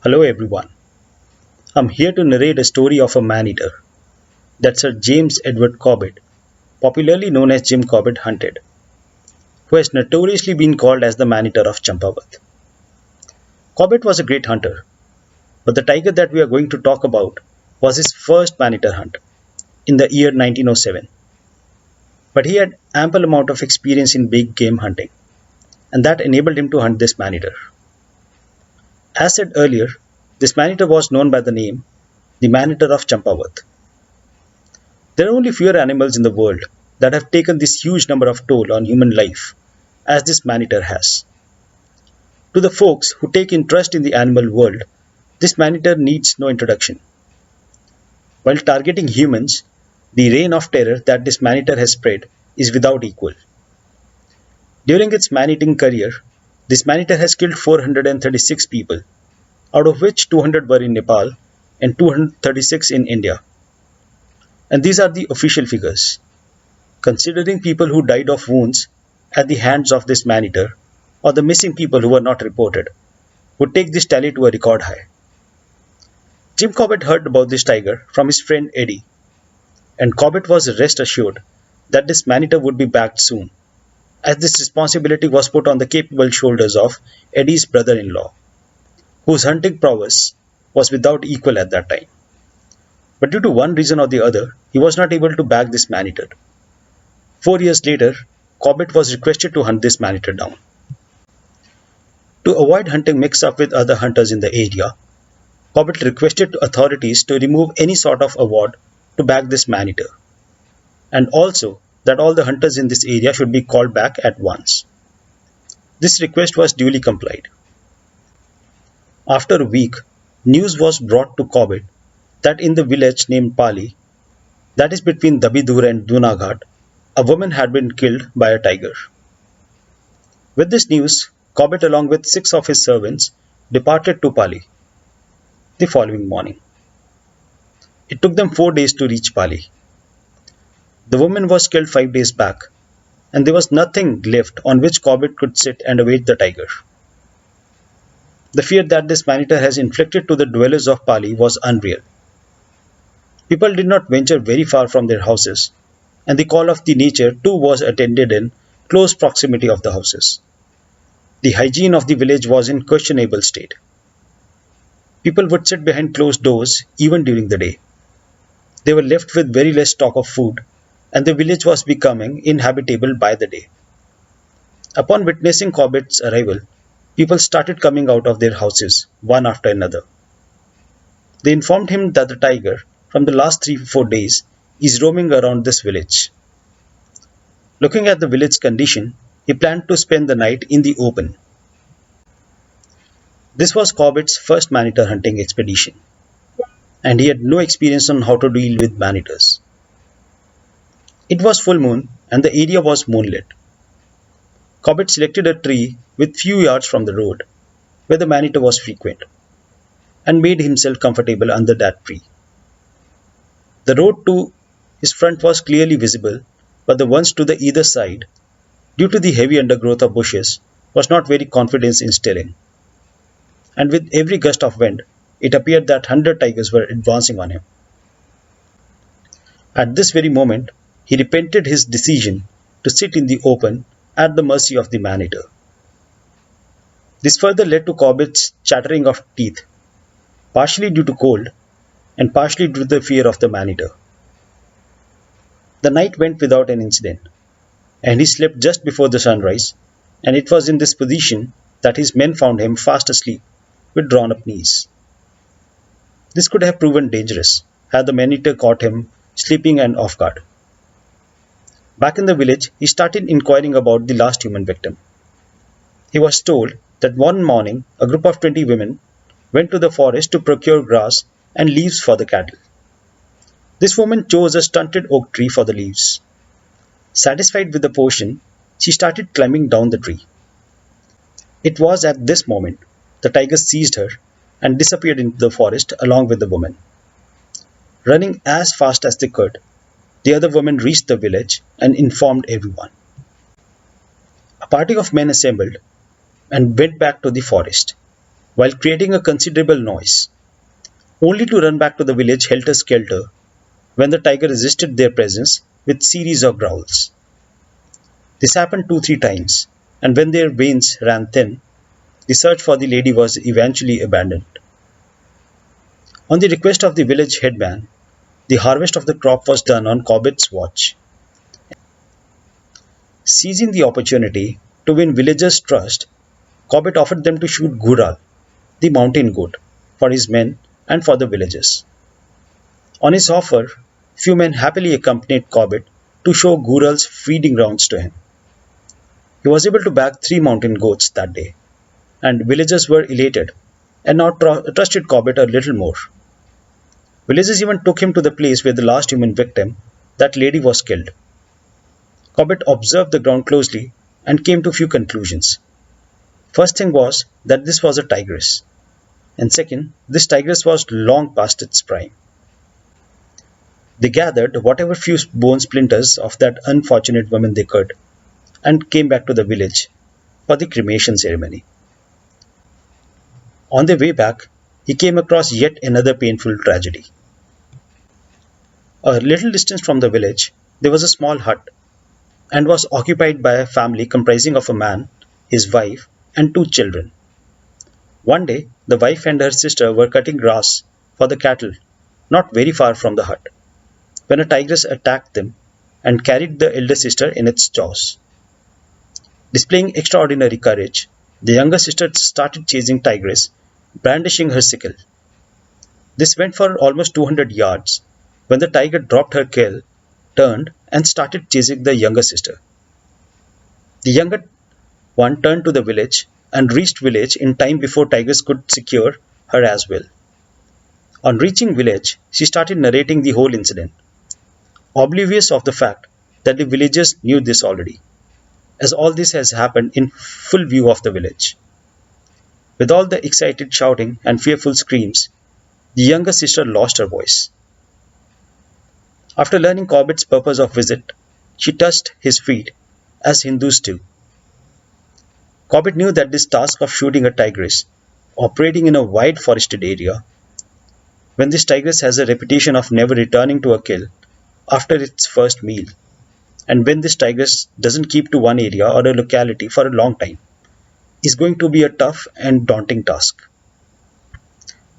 Hello everyone. I'm here to narrate a story of a man-eater that Sir James Edward Corbett, popularly known as Jim Corbett, hunted, who has notoriously been called as the Maneater of Champawat. Corbett was a great hunter, but the tiger that we are going to talk about was his first man-eater hunt in the year 1907. But he had ample amount of experience in big game hunting, and that enabled him to hunt this man-eater. As said earlier, this man-eater was known by the name the Maneater of Champawat. There are only fewer animals in the world that have taken this huge number of toll on human life as this man-eater has. To the folks who take interest in the animal world, this man-eater needs no introduction. While targeting humans, the reign of terror that this man-eater has spread is without equal. During its man-eating career, this man-eater has killed 436 people, out of which 200 were in Nepal and 236 in India. And these are the official figures. Considering people who died of wounds at the hands of this man-eater, or the missing people who were not reported, would take this tally to a record high. Jim Corbett heard about this tiger from his friend Eddie, and Corbett was rest assured that this man-eater would be backed soon, as this responsibility was put on the capable shoulders of Eddie's brother-in-law, whose hunting prowess was without equal at that time. But due to one reason or the other, he was not able to back this man-eater. 4 years later, Corbett was requested to hunt this man-eater down. To avoid hunting mixed up with other hunters in the area, Corbett requested authorities to remove any sort of award to back this man-eater, and also that all the hunters in this area should be called back at once. This request was duly complied. After a week, news was brought to Corbett that in the village named Pali, that is between Dabidur and Dunaghat, a woman had been killed by a tiger. With this news, Corbett along with 6 of his servants departed to Pali the following morning. It took them 4 days to reach Pali. The woman was killed 5 days back, and there was nothing left on which Corbett could sit and await the tiger. The fear that this man-eater has inflicted to the dwellers of Pali was unreal. People did not venture very far from their houses, and the call of the nature too was attended in close proximity of the houses. The hygiene of the village was in questionable state. People would sit behind closed doors even during the day. They were left with very less stock of food, and the village was becoming inhabitable by the day. Upon witnessing Corbett's arrival, people started coming out of their houses, one after another. They informed him that the tiger, from the last 3 or 4 days, is roaming around this village. Looking at the village condition, he planned to spend the night in the open. This was Corbett's first man-eater hunting expedition, and he had no experience on how to deal with man-eaters. It was full moon, and the area was moonlit. Corbett selected a tree with few yards from the road, where the man-eater was frequent, and made himself comfortable under that tree. The road to his front was clearly visible, but the ones to the either side, due to the heavy undergrowth of bushes, was not very confidence instilling. And with every gust of wind, it appeared that 100 tigers were advancing on him. At this very moment, he repented his decision to sit in the open at the mercy of the man-eater. This further led to Corbett's chattering of teeth, partially due to cold and partially due to the fear of the man-eater. The night went without an incident, and he slept just before the sunrise, and it was in this position that his men found him fast asleep with drawn-up knees. This could have proven dangerous had the man-eater caught him sleeping and off guard. Back in the village, he started inquiring about the last human victim. He was told that one morning a group of 20 women went to the forest to procure grass and leaves for the cattle. This woman chose a stunted oak tree for the leaves. Satisfied with the portion, she started climbing down the tree. It was at this moment the tiger seized her and disappeared into the forest along with the woman. Running as fast as they could, the other women reached the village and informed everyone. A party of men assembled and went back to the forest. while creating a considerable noise, only to run back to the village helter-skelter when the tiger resisted their presence with series of growls. This happened 2-3 times, and when their veins ran thin, the search for the lady was eventually abandoned. On the request of the village headman, the harvest of the crop was done on Corbett's watch. Seizing the opportunity to win villagers' trust, Corbett offered them to shoot Gural, the mountain goat, for his men and for the villagers. On his offer, few men happily accompanied Corbett to show Gural's feeding grounds to him. He was able to bag 3 mountain goats that day, and villagers were elated and now trusted Corbett a little more. Villagers even took him to the place where the last human victim, that lady, was killed. Corbett observed the ground closely and came to few conclusions. First thing was that this was a tigress, and second, this tigress was long past its prime. They gathered whatever few bone splinters of that unfortunate woman they could and came back to the village for the cremation ceremony. On their way back, he came across yet another painful tragedy. A little distance from the village, there was a small hut and was occupied by a family comprising of a man, his wife, and 2 children. One day, the wife and her sister were cutting grass for the cattle not very far from the hut, when a tigress attacked them and carried the elder sister in its jaws. Displaying extraordinary courage, the younger sister started chasing tigress, brandishing her sickle. This went for almost 200 yards when the tiger dropped her kill, turned, and started chasing the younger sister. The younger one turned to the village and reached village in time before tigress could secure her as well. On reaching village, she started narrating the whole incident, oblivious of the fact that the villagers knew this already, as all this has happened in full view of the village. With all the excited shouting and fearful screams, the younger sister lost her voice. After learning Corbett's purpose of visit, she touched his feet, as Hindus do. Corbett knew that this task of shooting a tigress, operating in a wide forested area, when this tigress has a reputation of never returning to a kill after its first meal, and when this tigress doesn't keep to one area or a locality for a long time, is going to be a tough and daunting task.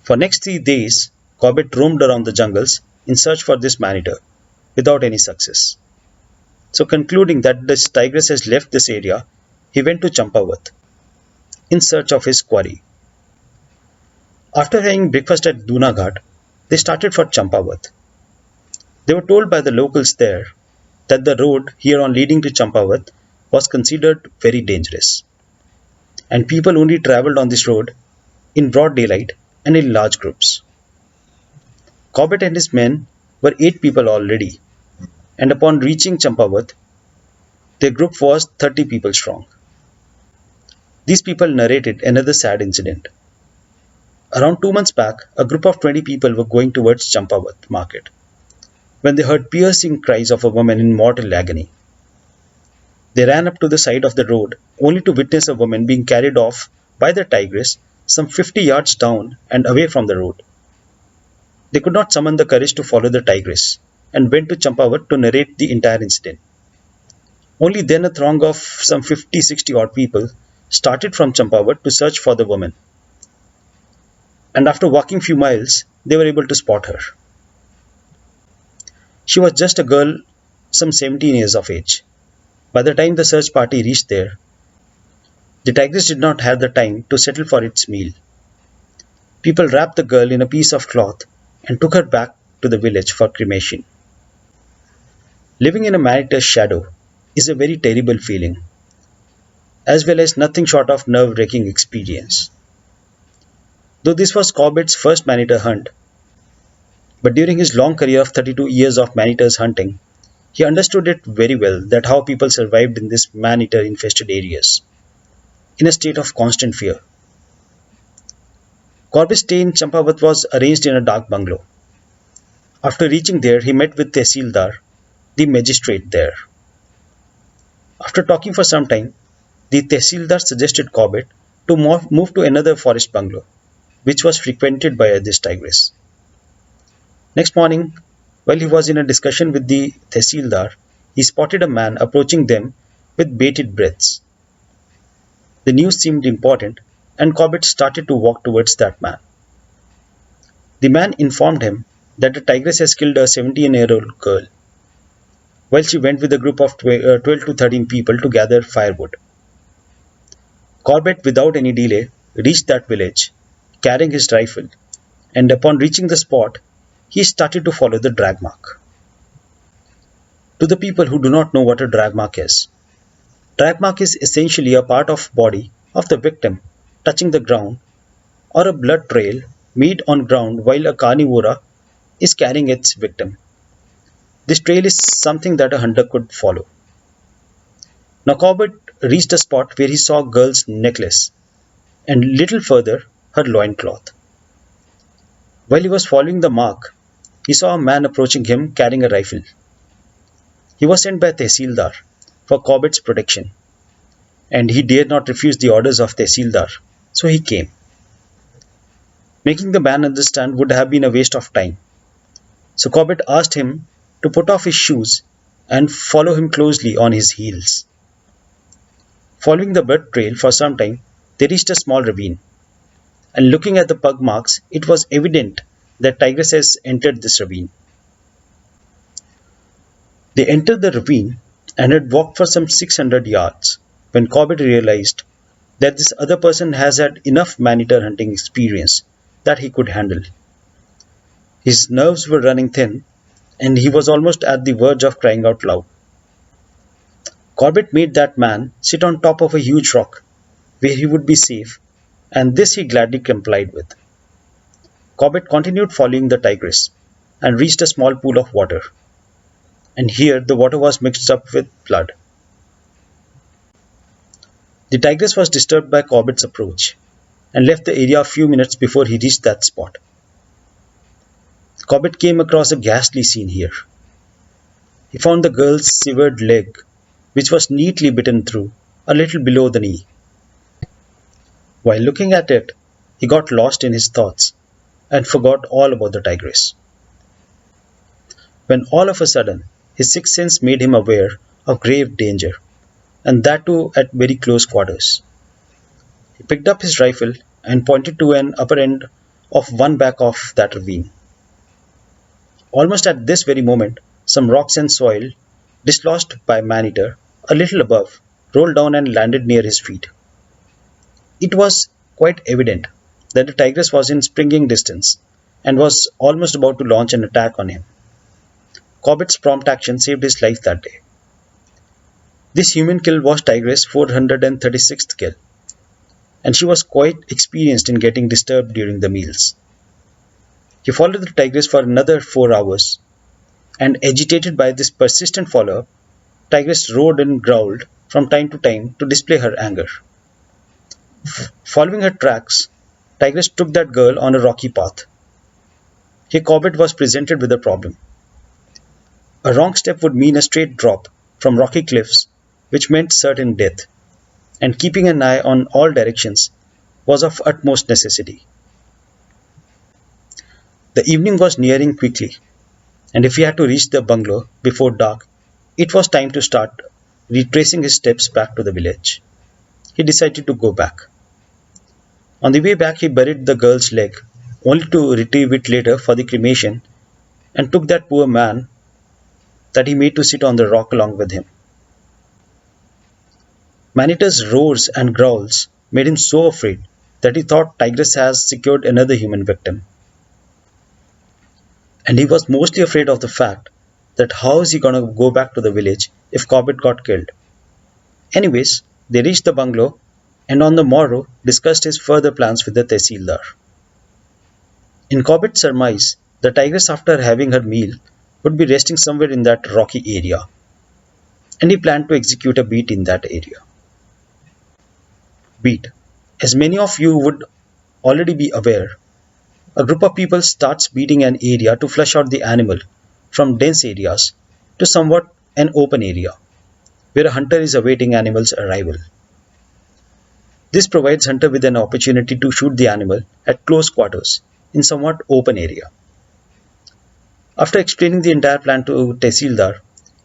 For next 3 days, Corbett roamed around the jungles in search for this Maneater, without any success. So concluding that this tigress has left this area, he went to Champawat in search of his quarry. After having breakfast at Dunaghat, they started for Champawat. They were told by the locals there that the road here on leading to Champawat was considered very dangerous, and people only travelled on this road in broad daylight and in large groups. Corbett and his men were 8 people already, and upon reaching Champawat, their group was 30 people strong. These people narrated another sad incident. Around 2 months back, a group of 20 people were going towards Champawat market when they heard piercing cries of a woman in mortal agony. They ran up to the side of the road only to witness a woman being carried off by the tigress some 50 yards down and away from the road. They could not summon the courage to follow the tigress and went to Champawat to narrate the entire incident. Only then a throng of some 50-60 odd people started from Champawat to search for the woman, and after walking few miles, they were able to spot her. She was just a girl, some 17 years of age. By the time the search party reached there, the tigress did not have the time to settle for its meal. People wrapped the girl in a piece of cloth and took her back to the village for cremation. Living in a Maneater's shadow is a very terrible feeling, as well as nothing short of nerve-wracking experience. Though this was Corbett's first Maneater hunt, but during his long career of 32 years of Maneaters hunting, he understood it very well that how people survived in these Maneater infested areas, in a state of constant fear. Corbett's stay in Champawat was arranged in a dark bungalow. After reaching there, he met with Tehsildar, the magistrate there. After talking for some time, the Tehsildar suggested Corbett to move to another forest bungalow, which was frequented by this tigress. Next morning, while he was in a discussion with the tehsildar, he spotted a man approaching them with bated breaths. The news seemed important, and Corbett started to walk towards that man. The man informed him that the tigress has killed a 17-year-old girl while she went with a group of 12 to 13 people to gather firewood. Corbett, without any delay, reached that village, carrying his rifle, and upon reaching the spot, he started to follow the drag mark. To the people who do not know what a drag mark is, drag mark is essentially a part of body of the victim touching the ground or a blood trail made on ground while a carnivora is carrying its victim. This trail is something that a hunter could follow. Now Corbett reached a spot where he saw a girl's necklace and little further her loincloth. While he was following the mark, he saw a man approaching him carrying a rifle. He was sent by Tehsildar for Corbett's protection, and he dared not refuse the orders of Tehsildar, so he came. Making the man understand would have been a waste of time, so Corbett asked him to put off his shoes and follow him closely on his heels. Following the blood trail for some time, they reached a small ravine, and looking at the pug marks, it was evident that tigress has entered this ravine. They entered the ravine and had walked for some 600 yards when Corbett realized that this other person has had enough Maneater hunting experience that he could handle. His nerves were running thin, and he was almost at the verge of crying out loud. Corbett made that man sit on top of a huge rock where he would be safe, and this he gladly complied with. Corbett continued following the tigress and reached a small pool of water, and here the water was mixed up with blood. The tigress was disturbed by Corbett's approach and left the area a few minutes before he reached that spot. Corbett came across a ghastly scene here. He found the girl's severed leg, which was neatly bitten through, a little below the knee. While looking at it, he got lost in his thoughts and forgot all about the tigress. When all of a sudden, his sixth sense made him aware of grave danger, and that too at very close quarters. He picked up his rifle and pointed to an upper end of one back of that ravine. Almost at this very moment, some rocks and soil, dislodged by Maneater, a little above, rolled down and landed near his feet. It was quite evident that the tigress was in springing distance and was almost about to launch an attack on him. Corbett's prompt action saved his life that day. This human kill was Tigress' 436th kill, and she was quite experienced in getting disturbed during the meals. He followed the tigress for another 4 hours, and agitated by this persistent follow-up, tigress roared and growled from time to time to display her anger. Following her tracks, tigress took that girl on a rocky path. Here Corbett was presented with a problem. A wrong step would mean a straight drop from rocky cliffs, which meant certain death, and keeping an eye on all directions was of utmost necessity. The evening was nearing quickly, and if he had to reach the bungalow before dark, it was time to start retracing his steps back to the village. He decided to go back. On the way back, he buried the girl's leg, only to retrieve it later for the cremation, and took that poor man that he made to sit on the rock along with him. Maneater's roars and growls made him so afraid that he thought Tigress has secured another human victim. And he was mostly afraid of the fact that how is he going to go back to the village if Corbett got killed. Anyways, they reached the bungalow and on the morrow discussed his further plans with the tehsildar. In Corbett's surmise, the tigress after having her meal would be resting somewhere in that rocky area, and he planned to execute a beat in that area. Beat. As many of you would already be aware, a group of people starts beating an area to flush out the animal from dense areas to somewhat an open area, where a hunter is awaiting animal's arrival. This provides hunter with an opportunity to shoot the animal at close quarters in somewhat open area. After explaining the entire plan to Tehsildar,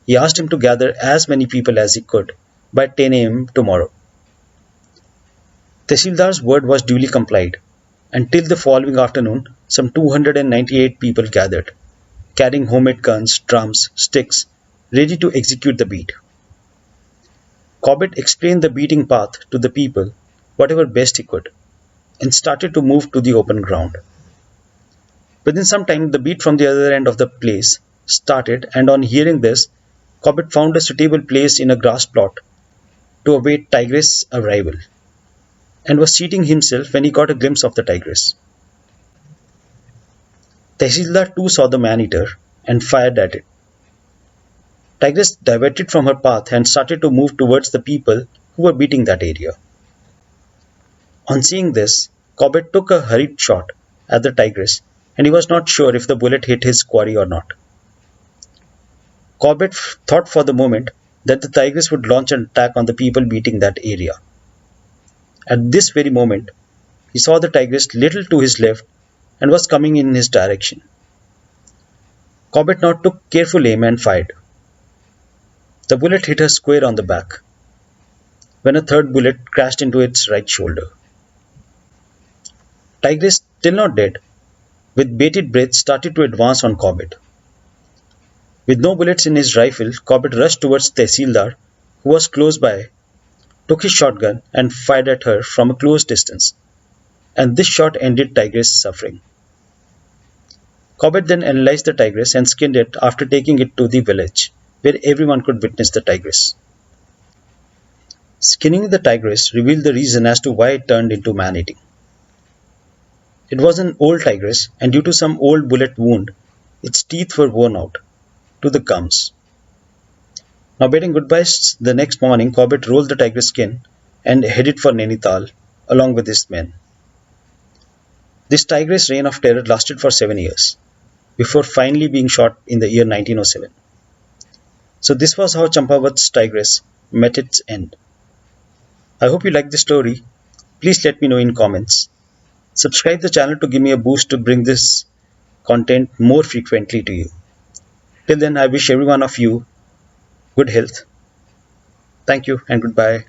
he asked him to gather as many people as he could by 10 a.m. tomorrow. Tehsildar's word was duly complied, and till the following afternoon some 298 people gathered, carrying homemade guns, drums, sticks, ready to execute the beat. Cobbett explained the beating path to the people whatever best he could, and started to move to the open ground. Within some time the beat from the other end of the place started, and on hearing this, Cobbett found a suitable place in a grass plot to await Tigress' arrival, and was seating himself when he got a glimpse of the tigress. Tehsildar too saw the man-eater and fired at it. Tigress diverted from her path and started to move towards the people who were beating that area. On seeing this, Cobbett took a hurried shot at the tigress, and he was not sure if the bullet hit his quarry or not. Cobbett thought for the moment that the tigress would launch an attack on the people beating that area. At this very moment, he saw the tigress little to his left and was coming in his direction. Cobbett now took careful aim and fired. The bullet hit her square on the back, when a third bullet crashed into its right shoulder. Tigress, still not dead, with bated breath started to advance on Cobbett. With no bullets in his rifle, Cobbett rushed towards Tehsildar, who was close by, took his shotgun and fired at her from a close distance, and this shot ended Tigress' suffering. Cobbett then analyzed the tigress and skinned it after taking it to the village, where everyone could witness the tigress. Skinning the tigress revealed the reason as to why it turned into man-eating. It was an old tigress, and due to some old bullet wound, its teeth were worn out to the gums. Now bidding goodbyes the next morning, Cobbett rolled the tigress skin and headed for Nainital along with his men. This tigress' reign of terror lasted for 7 years, before finally being shot in the year 1907. So this was how Champawat's tigress met its end. I hope you liked the story. Please let me know in comments. Subscribe the channel to give me a boost to bring this content more frequently to you. Till then, I wish every one of you good health. Thank you and goodbye.